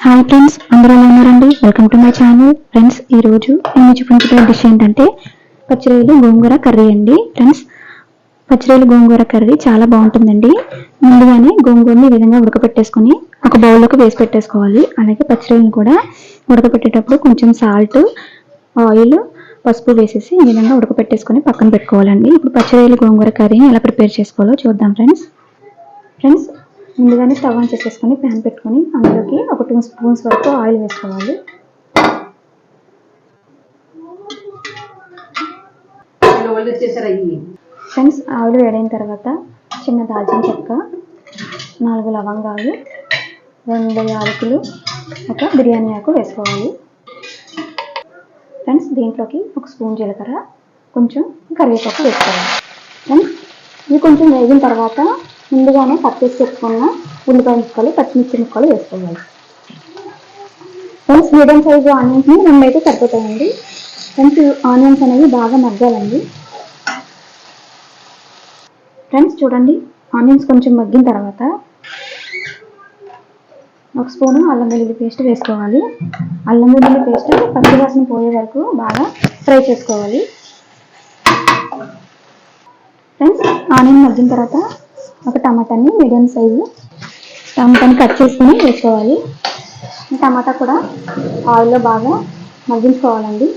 Hi friends, అందరూ ఎలా ఉన్నారండి? Welcome to my channel. Friends, ఈరోజు నేను చూపించే డిష్ ఏంటంటే పచ్చిరొయ్యలు గోంగూర కర్రీ అండి. ఫ్రెండ్స్, పచ్చిరొయ్యలు గోంగూర కర్రీ చాలా బాగుంటుందండి. ముందుగానే గోంగూరని ఈ విధంగా ఉడకపెట్టేసుకొని ఒక బౌల్లోకి వేసి పెట్టేసుకోవాలి. అలాగే పచ్చిరొయ్యలు కూడా ఉడకపెట్టేటప్పుడు కొంచెం సాల్ట్, ఆయిల్, పసుపు వేసేసి ఈ విధంగా ఉడకపెట్టేసుకొని పక్కన పెట్టుకోవాలండి. ఇప్పుడు పచ్చిరొయ్యలు గోంగూర కర్రీని ఎలా ప్రిపేర్ చేసుకోవాలో చూద్దాం ఫ్రెండ్స్. ముందుగానే స్టవ్ ఆన్ చేసేసుకొని ప్యాన్ పెట్టుకొని అందులోకి ఒక 2 స్పూన్స్ వరకు ఆయిల్ వేసుకోవాలి. ఫ్రెండ్స్, ఆయిల్ వేడైన తర్వాత చిన్న దాల్చిన చెక్క, 4 లవంగాలు, 2 యాలకులు, ఒక బిర్యానీ ఆకు వేసుకోవాలి. ఫ్రెండ్స్, దీంట్లోకి 1 స్పూన్ జీలకర్ర, కొంచెం కరివేపాకు వేసుకోవాలి. ఫ్రెండ్స్, ఇవి కొంచెం వేగిన తర్వాత ముందుగానే కట్ చేసి పెట్టుకున్న ఉల్లిపాయ ముక్కలు, పచ్చిమిర్చి ముక్కలు వేసుకోవాలి. ఫ్రెండ్స్, మీడియం సైజు ఆనియన్స్ని 2 అయితే సరిపోతాయండి. ఫ్రెండ్స్, ఆనియన్స్ అనేవి బాగా మగ్గాలండి. ఫ్రెండ్స్, చూడండి, ఆనియన్స్ కొంచెం మగ్గిన తర్వాత 1 స్పూను అల్లం వెల్లుల్లి పేస్ట్ వేసుకోవాలి. అల్లం వెల్లుల్లి పేస్ట్ పచ్చివాసన పోయే వరకు బాగా ఫ్రై చేసుకోవాలి. ఫ్రెండ్స్, ఆనియన్ మగ్గిన తర్వాత ఒక టమాటాని మీడియం సైజు టమాటాని కట్ చేసుకుని వేసుకోవాలి. ఈ టమాటా కూడా ఆయిల్లో బాగా మగ్గించుకోవాలండి.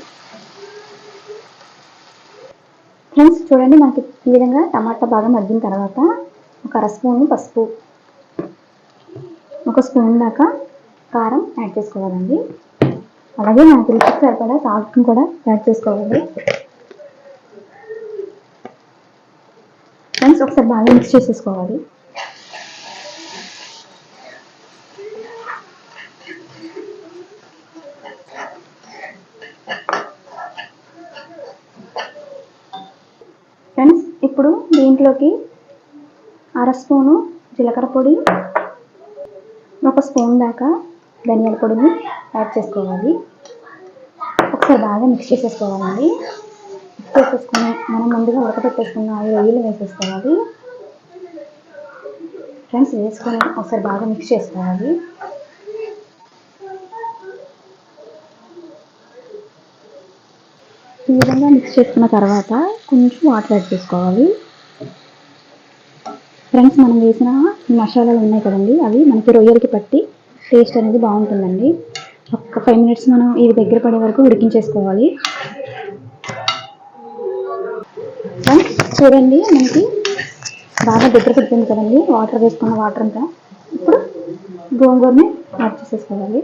ఫ్రెండ్స్, చూడండి, మనకి ఈ విధంగా టమాటా బాగా మగ్గిన తర్వాత ఒక 1 స్పూను పసుపు, 1 స్పూన్ దాకా కారం యాడ్ చేసుకోవాలండి. అలాగే మనకి రుచికి సరిపడా సాల్ట్ని కూడా యాడ్ చేసుకోవాలి. ఫ్రెండ్స్, ఒకసారి బాగా మిక్స్ చేసేసుకోవాలి. ఫ్రెండ్స్, ఇప్పుడు దీంట్లోకి 1/2 స్పూను జీలకర్ర పొడి, 1 స్పూన్ దాకా ధనియాల పొడిని యాడ్ చేసుకోవాలి. ఒకసారి బాగా మిక్స్ చేసేసుకోవాలండి. మిక్స్ చేసేసుకుని మనం ముందుగా ఉడకబెట్టేసుకున్న రొయ్యలు వేసేసుకోవాలి. ఫ్రెండ్స్, వేసుకొని ఒకసారి బాగా మిక్స్ చేసుకోవాలి. ఈ విధంగా మిక్స్ చేసుకున్న తర్వాత కొంచెం వాటర్ యాడ్ చేసుకోవాలి. ఫ్రెండ్స్, మనం వేసిన మసాలాలు ఉన్నాయి కదండి, అవి మనకి రొయ్యలకి పట్టి టేస్ట్ అనేది బాగుంటుందండి. ఒక 5 మినిట్స్ మనం ఇవి దగ్గర పడే వరకు ఉడికించేసుకోవాలి. ఫ్రెండ్స్, చూడండి, మనకి బాగా దగ్గర పడుతుంది కదండి వాటర్ వేసుకున్న వాటర్ అంతా. ఇప్పుడు గోంగూరని యాడ్ చేసేసుకోవాలి.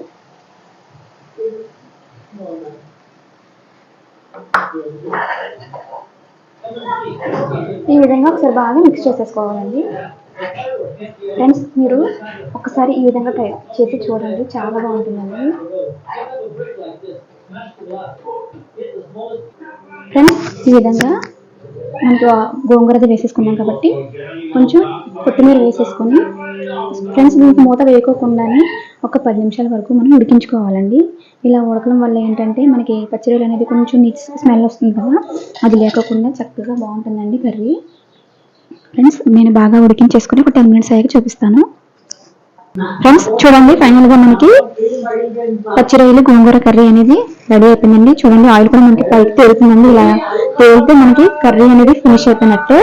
ఈ విధంగా ఒకసారి బాగా మిక్స్ చేసేసుకోవాలండి. ఫ్రెండ్స్, మీరు ఒకసారి ఈ విధంగా ట్రై చేసి చూడండి, చాలా బాగుంటుందండి. ఫ్రెండ్స్, ఈ విధంగా మనకు గోంగూరది వేసేసుకున్నాం కాబట్టి కొంచెం కొత్తిమీర వేసేసుకొని ఫ్రెండ్స్ దీనికి మూత వేయకోకుండానే ఒక 10 నిమిషాల వరకు మనం ఉడికించుకోవాలండి. ఇలా ఉడకడం వల్ల ఏంటంటే మనకి పచ్చిరొయ్యలు అనేది కొంచెం స్మెల్ వస్తుంది కదా, అది లేకోకుండా చక్కగా బాగుంటుందండి కర్రీ. ఫ్రెండ్స్, నేను బాగా ఉడికించేసుకుని ఒక 10 మినిట్స్ అయ్యాక చూపిస్తాను. ఫ్రెండ్స్, చూడండి, ఫైనల్గా మనకి పచ్చిరొయ్యలు గోంగూర కర్రీ అనేది రెడీ అయిపోయిందండి. చూడండి, ఆయిల్ కూడా మనకి పైకి తేలుతుందండి. ఇలా తేలితే మనకి కర్రీ అనేది ఫినిష్ అయిపోయినట్టే.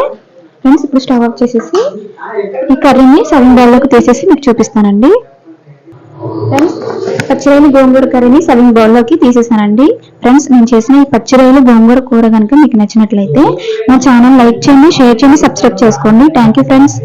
ఫ్రెండ్స్, ఇప్పుడు స్టవ్ ఆఫ్ చేసేసి ఈ కర్రీని సర్వింగ్ బౌల్లోకి తీసేసి మీకు చూపిస్తానండి. ఫ్రెండ్స్, పచ్చిరొయ్యలు గోంగూర కర్రీని సర్వింగ్ బౌల్లోకి తీసేసానండి. ఫ్రెండ్స్, నేను చేసిన ఈ పచ్చిరొయ్యలు గోంగూర కూర కనుక మీకు నచ్చినట్లయితే మా ఛానల్ లైక్ చేయండి, షేర్ చేయండి, సబ్స్క్రైబ్ చేసుకోండి. Thank you friends.